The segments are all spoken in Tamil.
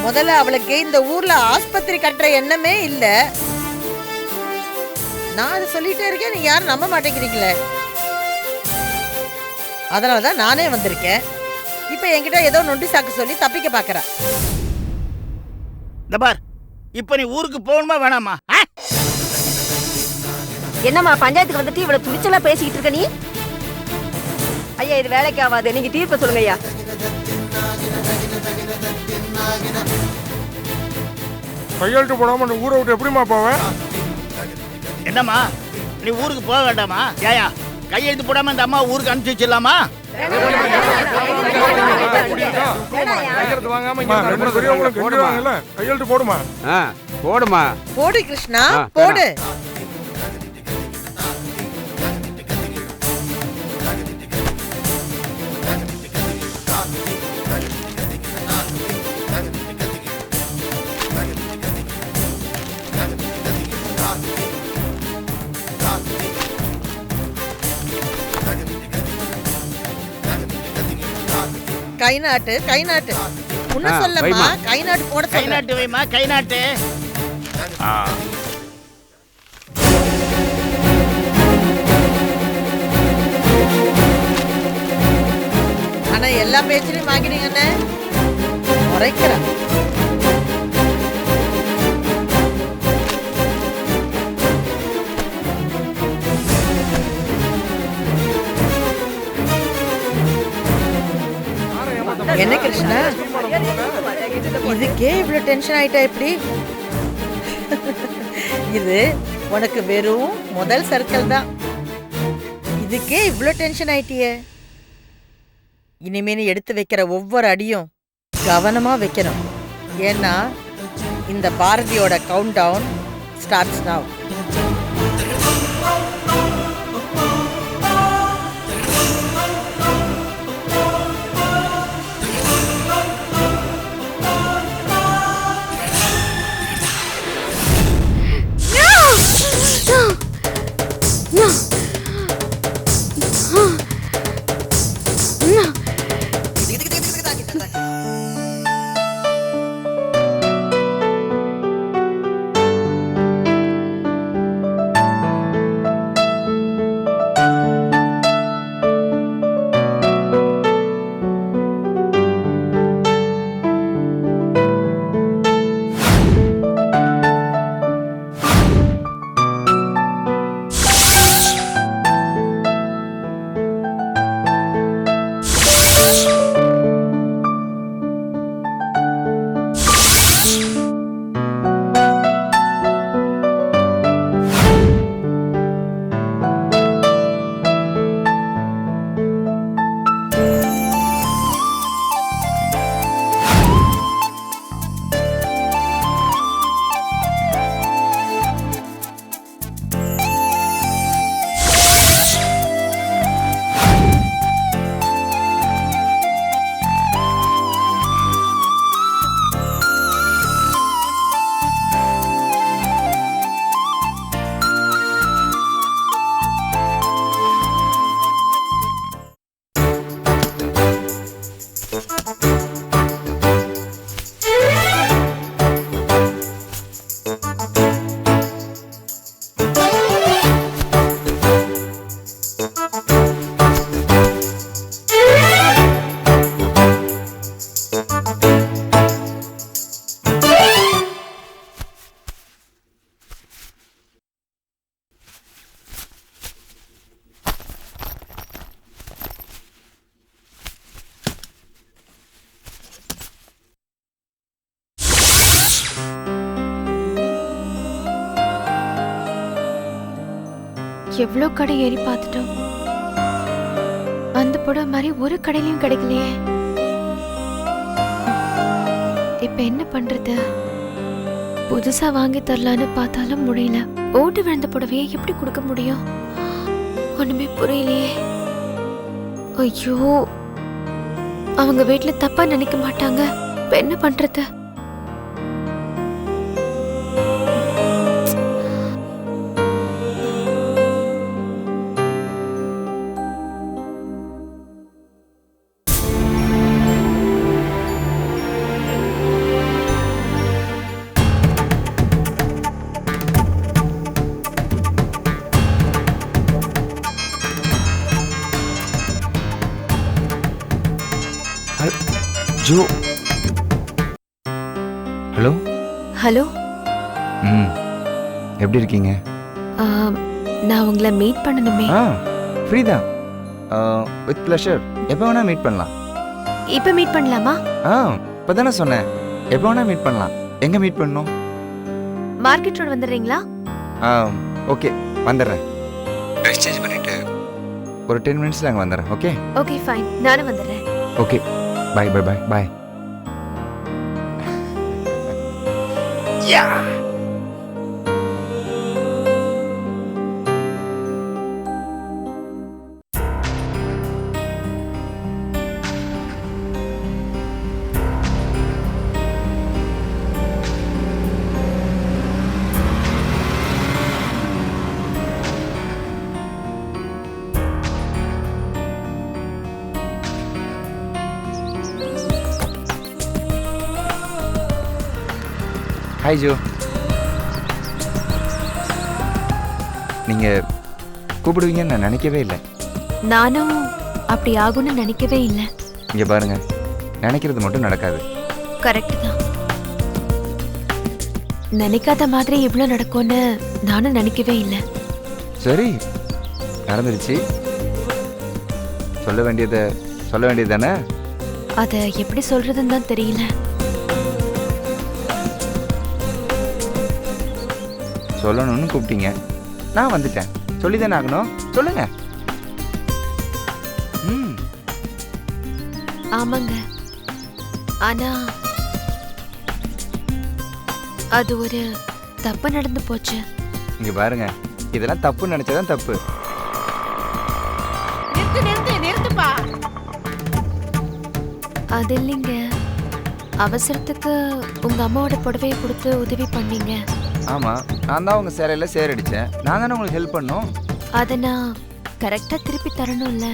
முதல்ல அவளுக்கு இந்த ஊர்ல ஆஸ்பத்திரி கட்டுற எண்ணமே இல்ல. நான் அதை சொல்லிட்டே இருக்கேன், நீ யாரும் நம்ப மாட்டேங்கிறீங்களே. அதனாலதான் நானே வந்திருக்கேன். இப்ப என்கிட்ட ஏதோ நொண்டி சாக்கு சொல்லி தப்பிக்க பாக்குறா. பார், இப்ப நீ ஊருக்கு போகணுமா வேணாமா? என்னம்மா பஞ்சாயத்துக்கு வந்துட்டு இவ்வளவு துணிச்சலா பேசிக்கிட்டு இருக்க நீ? ஐயா இது வேலைக்கு ஆகாது, நீங்க தீர்ப்பு சொல்லுங்க ஐயா. கையெழுத்து போடாம நீ ஊரை விட்டு எப்படிமா போவேன்? என்னம்மா நீ ஊருக்கு போக வேண்டாமா? ஏயா கையெழுத்து போடாம இந்த அம்மா ஊருக்கு அனுப்பிச்சு வச்சிடலாமா? கையெழுத்து போடுமா? போடுமா. போடு கிருஷ்ணா, போடு. கை நாட்டு, கை நாட்டு. உன்ன சொல்லமா, கை நாட்டு போட கை நாட்டு வைமா, கை நாட்டு. ஆனா எல்லா பேச்சிலையும் வாங்கினீங்கன்னு முறைக்கிறேன். என்ன கிருஷ்ணா, இதுக்கே இவ்வளவு டென்ஷன் ஆயிட்டா எப்படி? இது உனக்கு வெறும் முதல் சர்க்கிள் தான். இதுக்கே இவ்வளவு டென்ஷன் ஆயிட்டியே. இனிமே நீ எடுத்து வைக்கிற ஒவ்வொரு அடியும் கவனமா வைக்கணும். ஏன்னா இந்த பாரதியோட கவுண்ட் டவுன் ஸ்டார்ட்ஸ் நவ். எவ்வளோ கடை ஏறி பார்த்துட்டோம். அந்த புடவை மாதிரி ஒரு கடையிலையும் கிடைக்கலையே. இப்ப என்ன பண்றது? புதுசா வாங்கி தரலான்னு பார்த்தாலும் முடியல. ஓட்டு விழுந்த புடவையை எப்படி கொடுக்க முடியும்? ஒண்ணுமே புரியலையே. ஐயோ, அவங்க வீட்டுல தப்பா நினைக்க மாட்டாங்க. இப்ப என்ன பண்றது? ஜோ. ஹலோ. ஹலோ. எப்படி இருக்கீங்க? நான் உங்களை மீட் பண்ணணுமே. ஃப்ரீ தான். With pleasure. எப்போ வேணா மீட் பண்ணலாம். இப்போ மீட் பண்ணலாமா? இப்போ தானே சொன்னேன், எப்போ வேணா மீட் பண்ணலாம். எங்கே மீட் பண்ணணும்? மார்க்கெட் ரோடு வந்துடுறீங்களா? ஓகே, வந்துடுறேன். ட்ரெஸ் சேஞ்ச் பண்ணிட்டு ஒரு 10 மினிட்ஸில் அங்கே வந்துடுறேன். ஓகே ஓகே ஃபைன், நானும் வந்துடுறேன். Okay, bye bye bye bye. Hi Joe. நீங்கள் கூப்பிடுவீங்கன்னு நான் நினைக்கவே இல்லை. நானும் அப்படி ஆகும்னு நினைக்கவே இல்லை. இங்கே பாருங்க, நினைக்கிறது மட்டும் நடக்காது. கரெக்ட் தான். நினைக்காத மாதிரி இவ்வளோ நடக்கும்னு நானும் நினைக்கவே இல்லை. சரி, நடந்துருச்சு. சொல்ல வேண்டியது தானே. அதை எப்படி சொல்றதுன்னு தான் தெரியல. சொல்லணும்னு கூப்பிட்டீங்க, நான் வந்துட்டேன். சொல்லிதானே ஆகணும், சொல்லுங்க. ஆமாங்க, ஆனா அது ஒரு தப்பு நடந்து போச்சு. இங்க பாருங்க, இதெல்லாம் தப்பு நினைச்சதான் தப்பு. நிறுத்துப்பா. அது இல்லைங்க, அவசரத்துக்கு உங்க அம்மாவோட புடவையை கொடுத்து உதவி பண்ணீங்க. ஆமா, நான் தான் உங்க சேரையில சேரடிச்சேன். நான் தானே உங்களுக்கு ஹெல்ப் பண்ணோம். அதை நான் கரெக்டா திருப்பி தரணும்ல.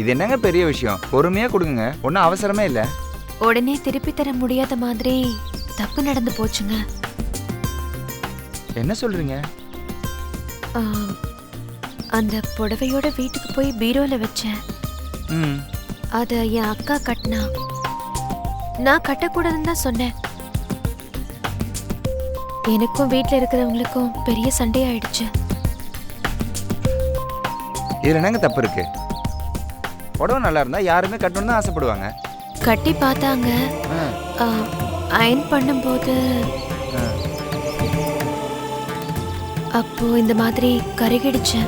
இது என்னங்க பெரிய விஷயம், பொறுமையா கொடுங்க, ஒன்றும் அவசரமே இல்லை. உடனே திருப்பி தர முடியாத மாதிரி தப்பு நடந்து போச்சுங்க. என்ன சொல்றீங்க? அந்த புடவையோட வீட்டுக்கு போய் பீரோல வச்சேன். அத என் அக்கா கட்டினா. நான் கட்டக்கூடாதுன்னு தான் சொன்னேன். எனக்கும் வீட்டில் இருக்கிறவங்களுக்கும் பெரிய சண்டை ஆயிடுச்சு. இதுல என்னங்க தப்பு இருக்கு? புடவை நல்லா இருந்தா யாருமே கட்டணும்னு தான் ஆசைப்படுவாங்க. கட்டி பார்த்தாங்க, அயன் பண்ணும்போது அப்போ இந்த மாதிரி கருகிடுச்சு.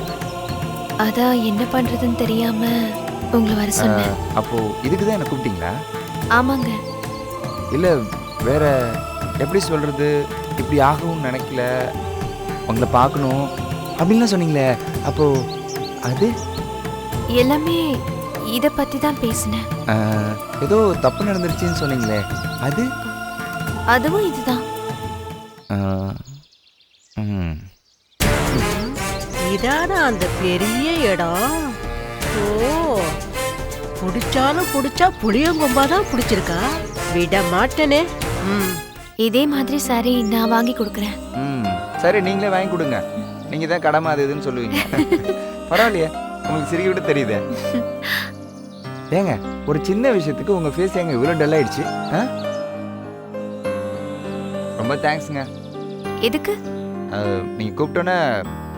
அதான் என்ன பண்றதுன்னு தெரியாம உங்களை வர சொன்னேன். அப்போ இதுக்கு தான் என்ன கூப்பிட்டீங்களா? ஆமாங்க. இல்ல வேற எப்படி சொல்றது, இப்படி ஆகவும் நினைக்கல, உங்களை பார்க்கணும் அப்படின்லாம் சொன்னீங்களே, அப்போ அது எல்லாமே இதை பத்தி தான் பேசினேன். ஏதோ தப்பு நடந்துருச்சுன்னு சொன்னீங்களே, அது அதுவும் இதுதான். இதானா அந்த பெரிய இடம்? ஓ, புடிச்சாலும் புடிச்சா புளியங்கொம்பாதான் புடிச்சிருக்கா? விட மாட்டேனே. இதே மாதிரி சாரி நான் வாங்கி கொடுக்குறேன். சரி, நீங்களே வாங்கி கொடுங்க. நீங்க தான் கடமை அது இதுன்னு சொல்லுவீங்க. பரவாயில்லையே, உங்களுக்கு சிரிக்க விட்டு தெரியுது. ஏங்க, ஒரு சின்ன விஷயத்துக்கு உங்க ஃபேஸ் ஏங்க இவ்வளோ டல் ஆயிடுச்சு? ரொம்ப தேங்க்ஸுங்க. எதுக்கு? நீங்க கூப்பிட்டோன்னே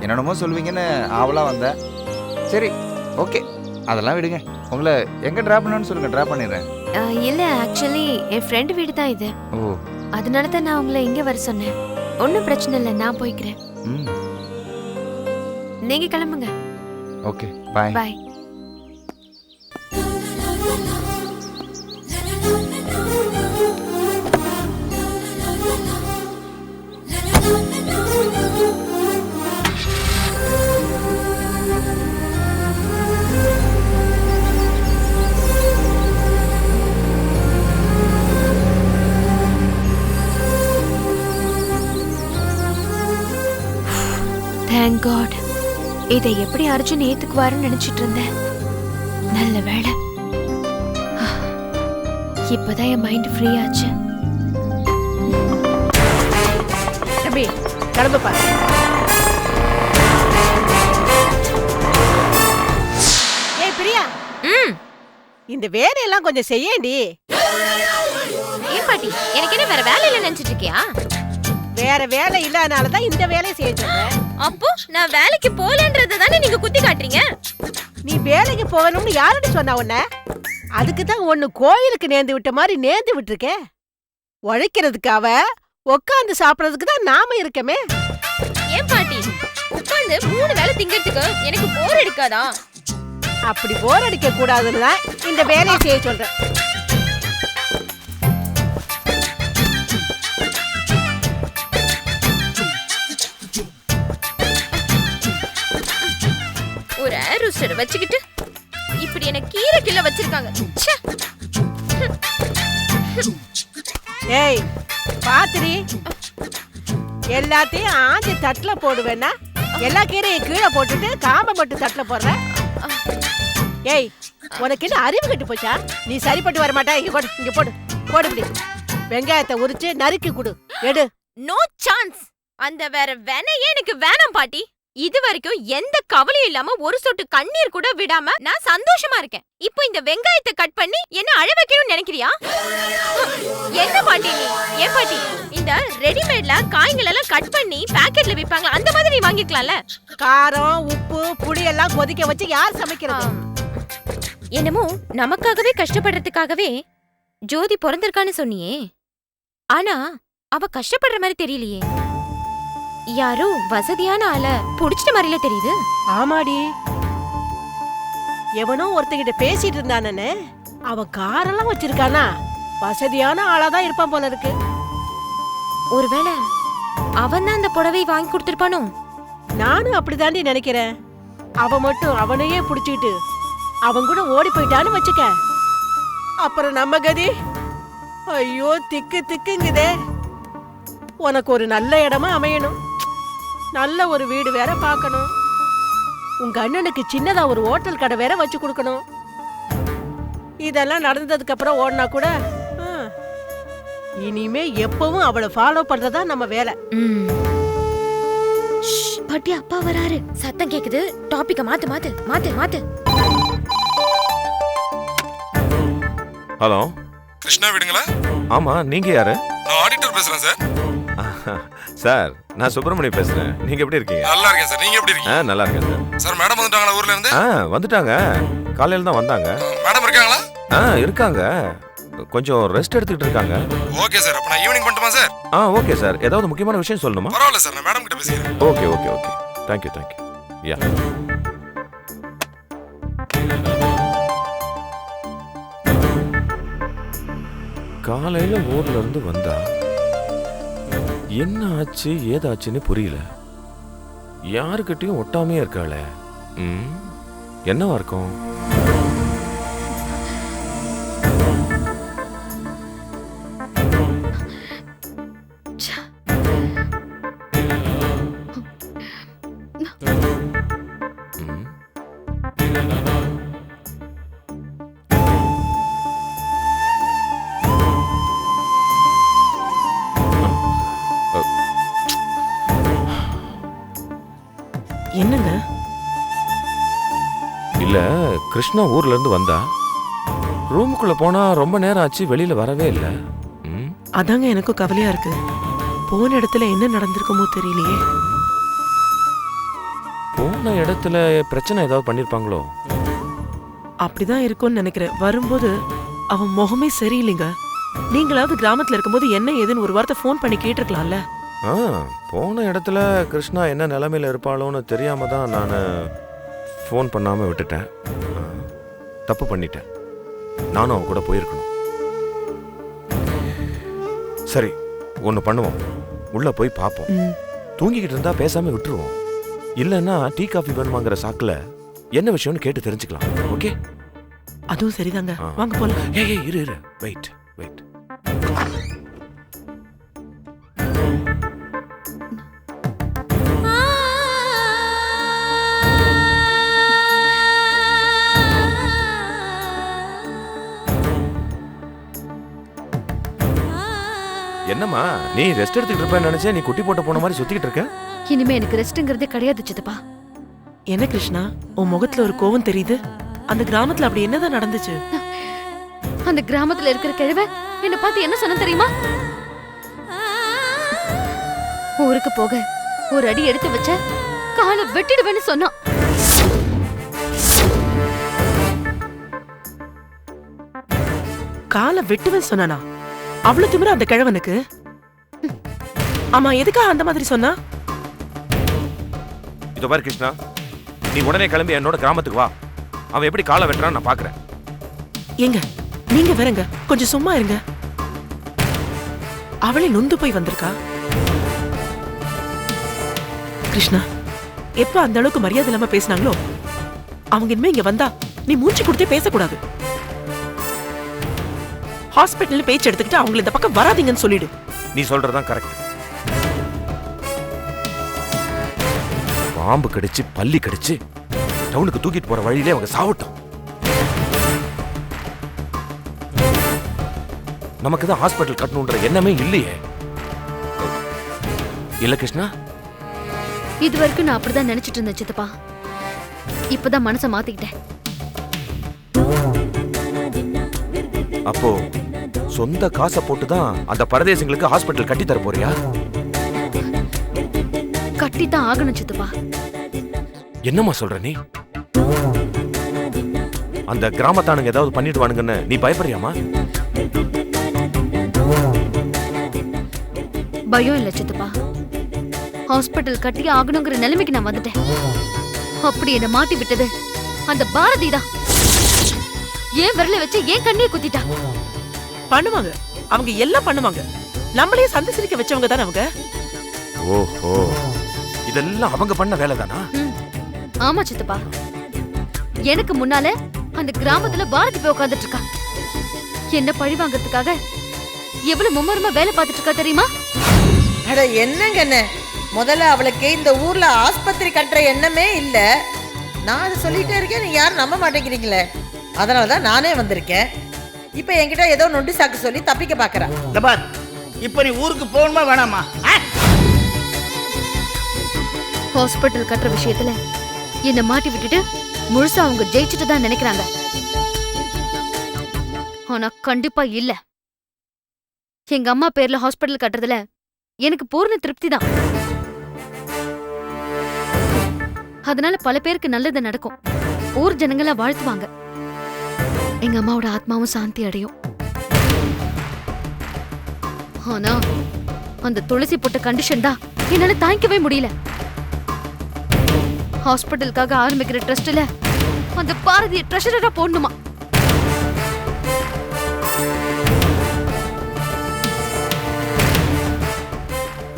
என்னென்னமோ சொல்லுவீங்கன்னு ஆவலா வந்தேன். சரி, ஓகே, அதெல்லாம் விடுங்க. உங்களை எங்க டிராப் பண்ணணும்னு சொல்லுங்க, டிராப் பண்ணிடுறேன். இல்ல, ஆக்சுவலி என் ஃப்ரெண்ட் வீடு தான் இது. ஓ, அதனால தான் நான் உங்களை இங்க வர சொன்னேன். ஒன்றும் பிரச்சனை இல்லை, நான் போய்க்கிறேன். நீங்க கிளம்புங்க. ஓகே, பாய் பாய். Thank God. இதை எப்படி அர்ஜுன் ஏத்துக்குவாருன்னு நினைச்சிட்டு இருந்தேன். நல்ல வேளை, இப்பதான் என் மைண்ட் ஃப்ரீ ஆச்சு. தம்பி, கிளம்புப்பா. ஏய் பிரியா, இந்த வேலையெல்லாம் கொஞ்சம் செய்யேண்டி. ஏன் பாட்டி எனக்கு என்ன வேற வேலை இல்ல நினைச்சிட்டு இருக்கியா? வேற வேலை இல்லாதனாலதான் இந்த வேலையை செய்ய சொல்றேன். அப்போ நான் வேலைக்கு போலன்றத தானே நீங்க குத்தி காட்டுறீங்க. நீ வேலைக்கு போகணும்னு யாருன்னு சொன்னா உன்ன? அதுக்கு தான் ஒன்னு கோயிலுக்கு நேர்ந்து விட்ட மாதிரி நேர்ந்து விட்டுருக்க. உழைக்கிறதுக்காக உட்காந்து சாப்பிடறதுக்கு தான் நாம இருக்கமே. ஏன் பாட்டி உட்கார்ந்து 3 வேளை திங்கிறதுக்கு எனக்கு போர் அடிக்காதா? அப்படி போர் அடிக்க கூடாதுன்னு தான் இந்த வேலையை செய்ய சொல்றேன். ஒரு ஏர் ரோஸ்டர் வச்சுக்கிட்டு இப்படி என்ன கீரை கிள்ள வச்சிருக்காங்க. ச்சே. ஏய் பாத்திரி, எல்லாத்தையும் ஆஞ்சி தட்டுல போடுவேன்னா எல்லா கீரையும் கீழே போட்டுட்டு காம்பை மட்டும் தட்டுல போடுற. ஏய் உனக்கு என்ன அறிவு கட்டு போச்சா? நீ சரிப்பட்டு வர மாட்டா. இங்க போடு, இங்க போடு, போடு. இப்படி வெங்காயத்தை உரிச்சு நறுக்கி கொடு, எடு. No chance. அந்த வேற வேணையே எனக்கு வேணாம் பாட்டி. இது வரைக்கும் எந்த கவலையும் இல்லாம ஒரு சொட்டு கண்ணீர் கூட விடாம நான் சந்தோஷமா இருக்கேன். இப்போ இந்த வெங்காயத்தை கட் பண்ணி என்ன அழ வைக்கணும்னு நினைக்கிறியா? என்ன பாட்டி நீ? ஏன் பாட்டி இந்த ரெடிமேட்ல காய்கள் எல்லாம் கட் பண்ணி பாக்கெட்ல விப்பாங்க, அந்த மாதிரி நீ வாங்கிக்கலாம்ல. காரம் உப்பு புளி எல்லாம் கொதிக்க வச்சு யார் சமைக்கிறது? என்னமோ நமக்காகவே கஷ்டப்படுறதுக்காகவே ஜோதி பிறந்திருக்கான்னு சொன்னியே, ஆனா அவ கஷ்டப்படுற மாதிரி தெரியலையே. யாரோ வசதியான ஆள புடிச்சிட்ட மாதிரில தெரியுது. ஆமாடி, எவனோ ஒருத்தங்கிட்ட பேசிட்டு இருந்தானே, அவன் காரெல்லாம் வச்சிருக்கானா? வசதியான ஆளாதான் இருப்பான் போல இருக்கு. ஒருவேளை அவன் தான் அந்த புடவை வாங்கி கொடுத்திருப்பானோ? நானும் அப்படிதாண்டி நினைக்கிறேன். அவன் மட்டும் அவனையே புடிச்சிட்டு அவன் கூட ஓடி போயிட்டான்னு வச்சுக்க, அப்புறம் நம்ம கதி ஐயோ திக்கு திக்குங்குதே. உனக்கு ஒரு நல்ல இடமா அமையணும், நல்ல ஒரு வீடு வேற பார்க்கணும், உங்க அண்ணனுக்கு சின்னதா ஒரு ஹோட்டல் கடை வேற வச்சு கொடுக்கணும். இதெல்லாம் நடந்ததுக்கு அப்புறம் ஓடினா கூட இனிமே எப்பவும் அவளை ஃபாலோ பண்றதா நம்ம வேலை. பாட்டி அப்பா வராரு, சத்தம் கேக்குது. டாபிக்க மாத்து மாத்து மாத்து மாத்து. ஹலோ கிருஷ்ணா வீடுங்களா? ஆமா, நீங்க யாரு? நான் ஆடிட்டர் பேசுறேன் சார். சார், நான் சுப்பிரமணியம் பேசுறேன். நீங்க எப்படி இருக்கீங்க? நல்லா இருக்கேன் சார். நீங்க எப்படி இருக்கீங்க? நல்லா இருக்கேன் சார். சார் மேடம் வந்துட்டாங்களா ஊர்ல இருந்து? வந்துட்டாங்க. காலையில தான் வந்தாங்க. மேடம் இருக்காங்களா? இருக்காங்க. கொஞ்சம் ரெஸ்ட் எடுத்துக்கிட்டு இருக்காங்க. ஓகே சார், அப்ப நான் ஈவினிங் பண்ணட்டுமா சார்? Okay sir. ஏதாவது முக்கியமான விஷயம் சொல்லணுமா? பரவாயில்ல சார், நான் மேடம் கிட்ட பேசிக்கிறேன். Okay okay okay. Thank you thank you. Yeah. காலையில ஊர்ல இருந்து வந்தா என்ன ஆச்சு ஏதாச்சுன்னு புரியல. யாருக்கிட்டையும் ஒட்டாமையே இருக்காளே. என்னவா இருக்கும்? என்னங்க? இல்ல, கிருஷ்ணா ஊர்ல இருந்து வந்தா ரூமுக்குள்ள போனா ரொம்ப நேரம் ஆச்சு, வெளியில வரவே இல்ல. அதாங்க எனக்கும் கவலையா இருக்கு. போன இடத்துல என்ன நடந்திருக்குமோ தெரியலையே. போன இடத்துல பிரச்சனை ஏதாவது பண்ணிருப்பாங்களோ? அப்படிதான் இருக்கும்னு நினைக்கிறேன். வரும்போது அவன் முகமே சரியில்லைங்க. நீங்களாவது கிராமத்துல இருக்கும்போது என்ன ஏதுன்னு ஒரு வார்த்தை ஃபோன் பண்ணி கேட்டிருக்கலாம்ல. போன இடத்துல கிருஷ்ணா என்ன நிலைமையில இருப்பாளோன்னு தெரியாம தான் நான் ஃபோன் பண்ணாம விட்டுட்டேன். தப்பு பண்ணிட்டேன். நானும் அவன் கூட போயிருக்கணும். சரி, ஒன்று பண்ணுவோம். உள்ள போய் பார்ப்போம். தூங்கிக்கிட்டு இருந்தா பேசாம விட்டுருவோம். இல்லைன்னா டீ காஃபி வேணுமாங்கிற சாக்குல என்ன விஷயம்னு கேட்டு தெரிஞ்சுக்கலாம். ஓகே? அதுவும் சரிதாங்க. வாங்க போலாம். ஏய் இரு இரு, வெயிட் வெயிட். என்னம்மா, நீ ரெஸ்ட் எடுத்துக்கிட்டு இருப்பேன்னு நினைச்சே நீ குட்டி போட்டு போன மாதிரி சுத்திக்கிட்டு இருக்க. இனிமே எனக்கு ரெஸ்ட்ங்கிறதே கிடையாது சித்தப்பா. என்ன கிருஷ்ணா, உன் முகத்துல ஒரு கோவம் தெரியுது. அந்த கிராமத்துல அப்படி என்னதான் நடந்துச்சு? அந்த கிராமத்துல இருக்கிற கிழவன் என்ன பார்த்து என்ன சொன்ன தெரியுமா? ஊருக்கு போக ஒரு அடி எடுத்து வச்ச காலை வெட்டிடுவேன்னு சொன்னான். காலை வெட்டுவேன் சொன்னானா? அவ்வளவு திமிர அந்த கிழவனுக்கு? ஆமா, எதுக்காக அந்த மாதிரி சொன்னா? இதோ பாரு கிருஷ்ணா, நீ உடனே கிளம்பி என்னோட கிராமத்துக்கு வா. அவன் எப்படி காலை வெட்டுறான்னு நான் பாக்குறேன். ஏங்க, நீங்க வேறங்க, கொஞ்சம் சும்மா இருங்க. அவளே நொந்து போய் வந்திருக்கா. கிருஷ்ணா, எப்ப அந்த அளவுக்கு மரியாதை இல்லாம பேசினாங்களோ அவங்க இனிமே இங்க வந்தா நீ மூச்சு கொடுத்தே பேசக்கூடாது. ஹாஸ்பிட்டல்ல பேச்சு எடுத்துக்கிட்டு அவங்களை இந்த பக்கம் வராதீங்கன்னு சொல்லிடு. நீ சொல்றதுதான் கரெக்ட். பாம்பு கடிச்சு பல்லி கடிச்சு டவுனுக்கு தூக்கிட்டு போற வழியிலே அவங்க சாவட்டும். நமக்கு தான் ஹாஸ்பிட்டல் கட்டணுன்ற எண்ணமே இல்லையே. இல்ல கிருஷ்ணா? இது வரைக்கும் நான் அப்படிதான் நினைச்சிட்டு இருந்தேன் சித்தப்பா. இப்பதான் மனசை மாத்திக்கிட்டேன். அப்போ சொந்த காசை போட்டுதான் அந்த பரதேசிங்களுக்கு ஹாஸ்பிட்டல் கட்டி தர போறியா? கட்டித்தான் ஆகணும் சித்தப்பா. என்னம்மா சொல்ற நீ? அந்த கிராமத்தானுங்க ஏதாவது பண்ணிடுவானுங்கன்னு நீ பயப்படுறியாமா? பயம் இல்ல சித்தப்பா. ஹாஸ்பிட்டல் கட்டி ஆகணுங்கிற நிலைமைக்கு நான் வந்துட்டேன். அப்படி என்ன மாட்டி விட்டது அந்த பாரதி தான். ஏன் விரல வச்சு ஏன் கண்ணியை குத்திட்டா? பண்ணுவாங்க, அவங்க எல்லாம் பண்ணுவாங்க. நம்மளே சந்தை சிரிக்க வச்சவங்க தானே அவங்க. ஓஹோ, இதெல்லாம் அவங்க பண்ண வேலை தானா? ஆமா சித்தப்பா. எனக்கு முன்னால அந்த கிராமத்துல பாரதி போய் உட்கார்ந்துட்டு இருக்கா. என்ன பழி வாங்கறதுக்காக எவ்வளவு மும்மரமா வேலை பார்த்துட்டு இருக்கா தெரியுமா? அட என்னங்க என்ன, முதல்ல அவளுக்கு இந்த ஊர்ல ஆஸ்பத்திரி கட்டுற எண்ணமே இல்ல. நான் அதை சொல்லிட்டே இருக்கேன், நீ யாரும் நம்ப மாட்டேங்கிறீங்களே. அதனாலதான் நானே வந்திருக்கேன். இப்ப என்கிட்ட ஏதோ நொண்டி சாக்கு சொல்லி தப்பிக்க பாக்குறா. பார், இப்ப நீ ஊருக்கு போகணுமா வேணாமா? ஹாஸ்பிட்டல் கட்டுற விஷயத்துல என்ன மாட்டி விட்டுட்டு முழுசா அவங்க ஜெயிச்சுட்டு தான் நினைக்கிறாங்க. ஆனா கண்டிப்பா இல்ல. எங்க அம்மா பேர்ல ஹாஸ்பிட்டல் கட்டுறதுல எனக்கு பூர்ண திருப்தி தான். அதனால பல பேருக்கு நல்லது நடக்கும். ஊர் ஜனங்கள வாழ்த்துவாங்க. எங்க அம்மாவோட ஆத்மாவும் சாந்தி அடையும். ஆனா அந்த துளசி போட்ட கண்டிஷன் தான் என்னால தாங்கிக்கவே முடியல. ஹாஸ்பிட்டலுக்காக ஆரம்பிக்கிற ட்ரஸ்ட்ல அந்த பாரதிய ட்ரெஷரரா போடணுமா?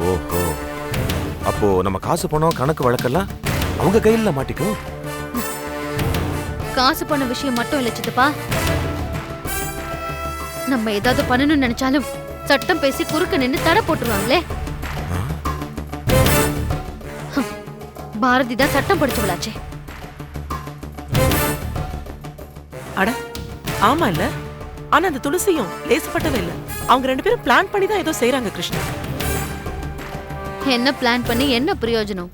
ஓஹோ, அப்போ நம்ம காசு பணம் கணக்கு வழக்கெல்லாம் அவங்க கையில மாட்டிக்கும். காசு பண்ண விஷயம் மட்டும் இல்ல சித்தப்பா. நம்ம ஏதாவது பண்ணணும்னு நினைச்சாலும் சட்டம் பேசி குறுக்க நின்னு தடை போட்டுருவாங்களே. பாரதி தான் சட்டம் படிச்சவளாச்சே. அட ஆமா இல்ல. ஆனா அந்த துளசியும் லேசப்பட்டவே இல்ல. அவங்க ரெண்டு பேரும் பிளான் பண்ணி தான் ஏதோ செய்யறாங்க கிருஷ்ணா. என்ன பிளான் பண்ணி என்ன பிரயோஜனம்?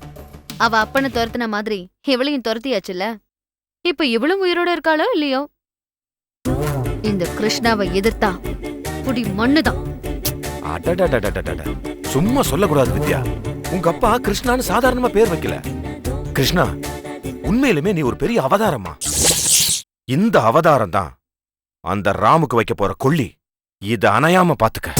அவ அப்பனை துரத்தின மாதிரி இவளையும் துரத்தியாச்சுல்ல. இப்ப இவளும் உயிரோட இருக்காளோ இல்லையோ, இந்த கிருஷ்ணாவை எதிர்த்தா புடி மண்ணுதான். சும்மா சொல்லக்கூடாது வித்யா. உங்க அப்பா கிருஷ்ணான்னு சாதாரணமா பேர் வைக்கல. கிருஷ்ணா, உண்மையிலுமே நீ ஒரு பெரிய அவதாரமா. இந்த அவதாரம் தான் அந்த ராமுக்கு வைக்க போற கொள்ளி. இத அணையாம பாத்துக்க.